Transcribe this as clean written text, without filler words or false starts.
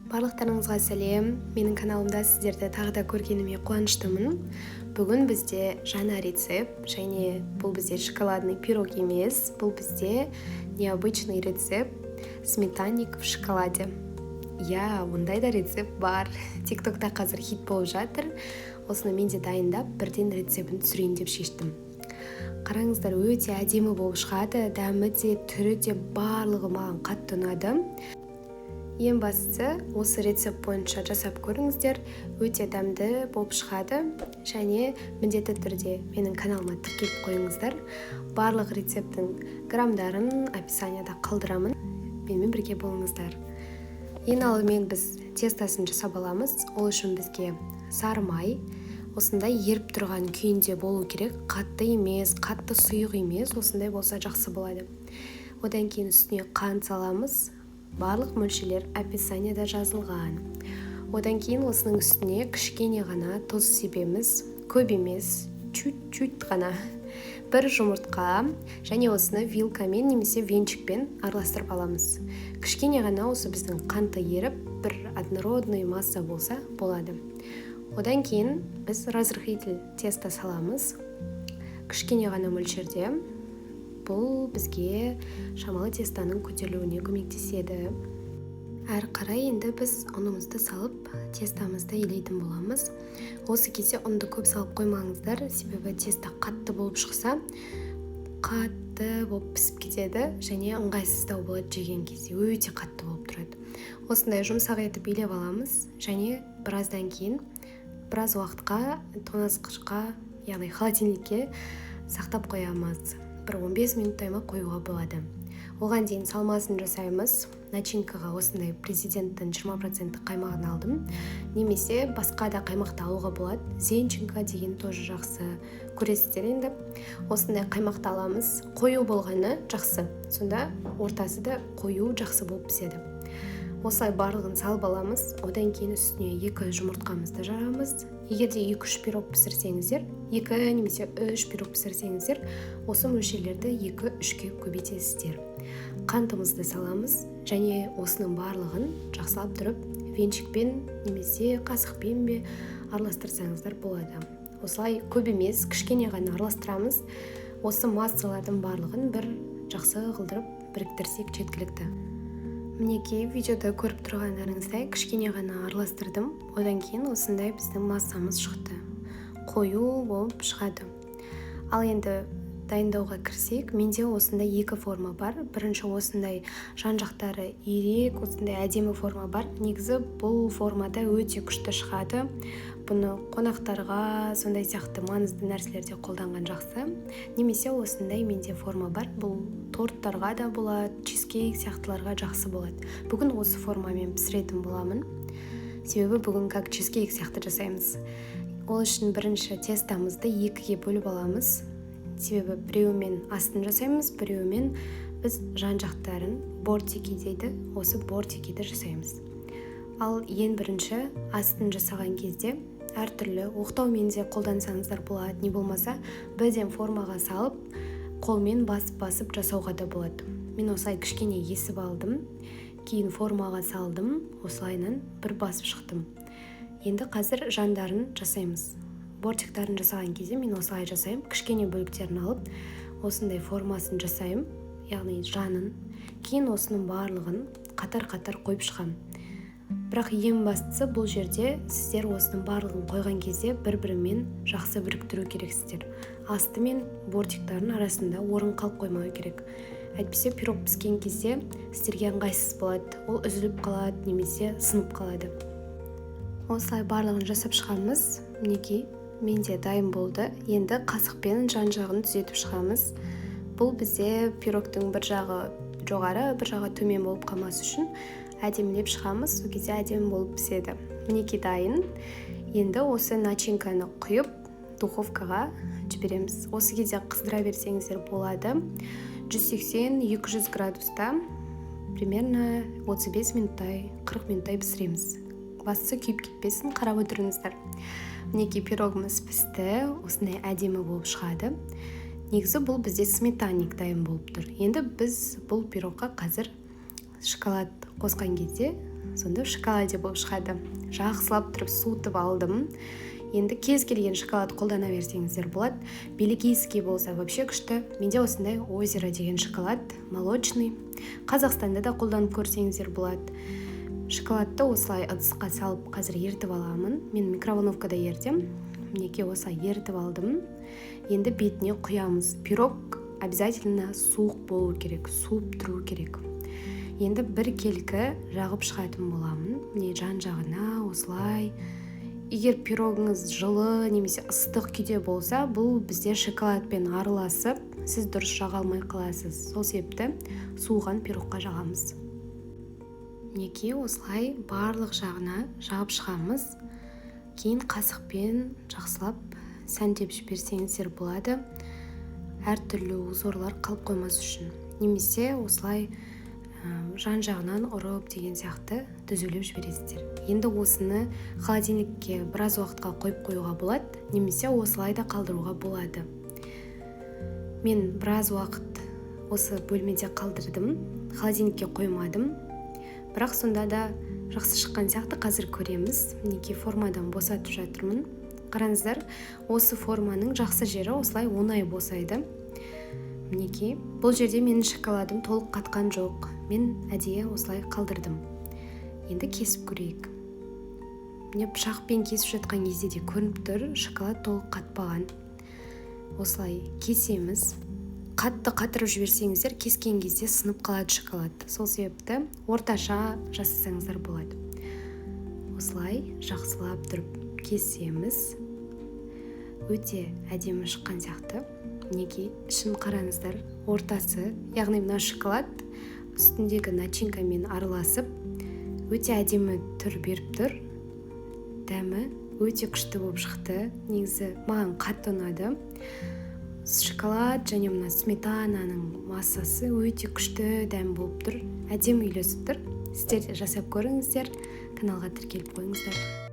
Барлықтарыңызға сәлем. Менің каналымда сіздерді тағы да көргеніме қуаныштымын. Бүгін бізде жаңа рецепт, және бұл бізде шоколадный пирог емес, бұл бізде необычный рецепт сметанник в шоколаде. Ондай да рецепт бар. Тиктокта қазір хит болып жатыр. Осыны мен де дайындап, бірден рецептін түсірейін деп шештім. Қараңыздар, өте әдемі болып шығады, дәмі де, түрі де барлығы маған қатты ұнады. Ең бастысы, осы рецепт бойынша жасап көріңіздер, өте дәмді болып шығады, және міндетті түрде менің каналыма тіркеліп қойыңыздар. Барлық рецепттің грамдарын описанияда қалдырамын. Менімен бірге болыңыздар. Ең алдымен біз тестасын жасап аламыз. Ол үшін бізге сары май осындай еріп тұрған күйінде болу керек. Қатты емес, қатты сұйық емес, осындай болса жақсы болады. Одан кейін үстіне қант саламыз. Барлық мөлшерлер описанияда жазылған. Одан кейін осының үстіне кішкене ғана тұз себеміз, көп емес, чуть-чуть ғана. Бір жұмыртқа, және осыны вилкамен немесе венчикпен араластырып аламыз. Кішкене ғана осы біздің қанты еріп, бір однородный масса болса болады. Одан кейін біз разрыхлитель теста саламыз. Кішкене ғана мөлшерде. Бұл бізге шамалы тестаның көтерілуіне көмектеседі. Әрі қарай енді біз ұнымызды салып, тестамызды илейтін боламыз. Осы кезде ұнды көп салып қоймаңыздар, себебі теста қатты болып шықса, қатты болып пісіп кетеді, және ыңғайсыздау болады жеген кезде, өте қатты болып тұрады. Осындай жұмсақ етіп илеп аламыз, және біраздан кейін, біраз уақытқа тоңазытқышқа, яғни холодильникке сақтап қоямыз. 15 минуттай ма қоюға болады. Оған дейін салмасын жасаймыз. Начинкаға осындай президенттің 20% қаймағын алдым. Немесе басқа да қаймақты алуға болады. Зенченко деген тоже жақсы. Көресіздер енді. Осындай қаймақты аламыз. Қою болғаны жақсы. Сонда ортасы да қою жақсы болып піседі. Осылай барлығын салып аламыз. Одан кейін үстіне 2 жұмыртқамызды жарамыз. Егерде 2-3 пирог пісірсеңіздер, 2 немесе 3 пирог пісірсеңіздер, осы мөлшерлерді 2-3-ке көбейтесіздер. Қантымызды саламыз, және осының барлығын жақсылап тұрып, венчикпен немесе қасықпен бе араластырсаңыздар болады. Осылай көп емес, кішкене ғана араластырамыз. Осы массалардың барлығын бір жақсы қылдырып біріктірсек жеткілікті. Мінекей, видеода көріп тұрғандарыңыздай кішкене ғана араластырдым. Одан кейін осындай біздің массамыз шықты. Қою болып шығады. Ал енді дайындауға кірсек, менде осындай 2 форма бар. Бірінші осындай жан-жақтары ирек, осындай әдемі форма бар. Негізі бұл формада өте күшті шығады. Бұны қонақтарға, сондай сияқты маңызды нәрселерде қолданған жақсы. Немесе осындай менде форма бар. Бұл торттарға да болады, чизкейк сияқтыларға жақсы болады. Бүгін осы формамен пісіретін боламын. Себебі бүгін как чизкейк сияқты жасаймыз. Ол үшін бірінші тестамызды 2-ге бөліп аламыз. Себебі біреуімен астын жасаймыз, біреуімен біз жан-жақтарын бортики дейді. Осы бортикиді жасаймыз. Ал ең бірінші астын жасаған кезде әртүрлі оқтаумен де қолдансаңыздар болады, не болмаса бірден формаға салып, қолмен басып жасауға да болады. Мен осылай кішкене есіп алдым, кейін формаға салдым, осылайынан бір басып шықтым. Енді қазір жандарын жасаймыз. Бортиктарын жасаған кезде мен осылай жасаймын, кішкене бөліктерін алып, осындай формасын жасаймын, яғни жанын. Кейін осының барлығын қатар-қатар қойып шығам. Бірақ ең бастысы бұл жерде сіздер осының барлығын қойған кезде бір-бірімен жақсы біріктіру керексіздер. Асты мен бортиктардың арасында орын қалып қоймау керек. Әйтпесе пирог піскен кезде сіздерге ыңғайсыз болады. Ол үзіліп қалады немесе сынып қалады. Осылай барлығын жасап шығамыз. Мінекей, менде дайын болды. Енді қасықпен жан-жағын түзетіп шығамыз. Бұл бізде пирогтың бір жағы жоғары, бір жағы төмен болып қалмас үшін әдемілеп шығамыз, сол кезде әдемі болып піседі. Мінекей дайын. Енді осы начинканы құйып, духовкаға жібереміз. Осы кезде қыздыра берсеңіздер болады. 180-200 градуста примерно 35 минуттай, 40 минуттай пісіреміз. Бастысы күйіп кетпесін, қарап отырыңыздар. Мінекей пирогымыз пісті, осындай әдемі болып шығады. Негізі бұл бізде сметанник дайын болып тұр. Енді біз бұл пирогқа қазір шоколад қосқан кезде сонда шоколаде болып шығады. Жақсылап тұрып суытып алдым. Енді кез келген шоколад қолдана берсеңіздер болады. Белгийский болса вообще күшті. Менде осындай озеро деген шоколад, молочный. Қазақстанда да қолданып көрсеңіздер болады. Шоколадты осылай ыдысқа салып қазір ертіп аламын. Мен микроволновкада ертем. Мінекей осылай ертіп алдым. Енді бетіне құямыз. Пирог обязательно суық болу керек, суып тұру керек. Енді бір келкі жағып шығатын боламын. Міне жан-жағына осылай. Егер пирогыңыз жылы немесе ыстық күйде болса, бұл бізде шоколадпен араласып, сіз дұрыс жаға алмай қаласыз. Сол себепті суыған пирогқа жағамыз. Мінекей осылай барлық жағына жағып шығамыз. Кейін қасықпен жақсылап сәндеп жіберсеңіздер болады. Әртүрлі узорлар қалып қоймас үшін. Немесе осылай жан-жағынан ұрып деген сияқты түзулеп жібересіздер. Енді осыны холодильникке біраз уақытқа қойып қоюға болады, немесе осылай да қалдыруға болады. Мен біраз уақыт осы бөлмеде қалдырдым, холодильникке қоймадым. Бірақ сонда да жақсы шыққан сияқты қазір көреміз. Мінекей формадан босатып жатырмын. Қараңыздар, осы форманың жақсы жері осылай оңай босайды. Мінекей, бұл жерде менің шоколадым толық қатқан жоқ. Мен әдейі осылай қалдырдым. Енді кесіп көрейік. Міне пышақпен кесіп жатқан кезде де көрініп тұр, шоколад толық қатпаған. Осылай кесеміз. Қатты қатырып жіберсеңіздер, кескен кезде сынып қалады шоколад. Сол себепті орташа жасасаңыздар болады. Осылай жақсылап тұрып кесеміз. Өте әдемі шыққан сияқты. Мінекей, ішін қараңыздар, ортасы, яғни мына шоколад үстіндегі начинкамен араласып, өте әдемі түр беріп тұр. Дәмі өте күшті болып шықты. Негізі маған қатты ұнады. Шоколад және мына сметананың массасы өте күшті дәм болып тұр. Әдемі үйлесіп тұр. Сіздер жасап көріңіздер, каналға тіркеліп қойыңыздар.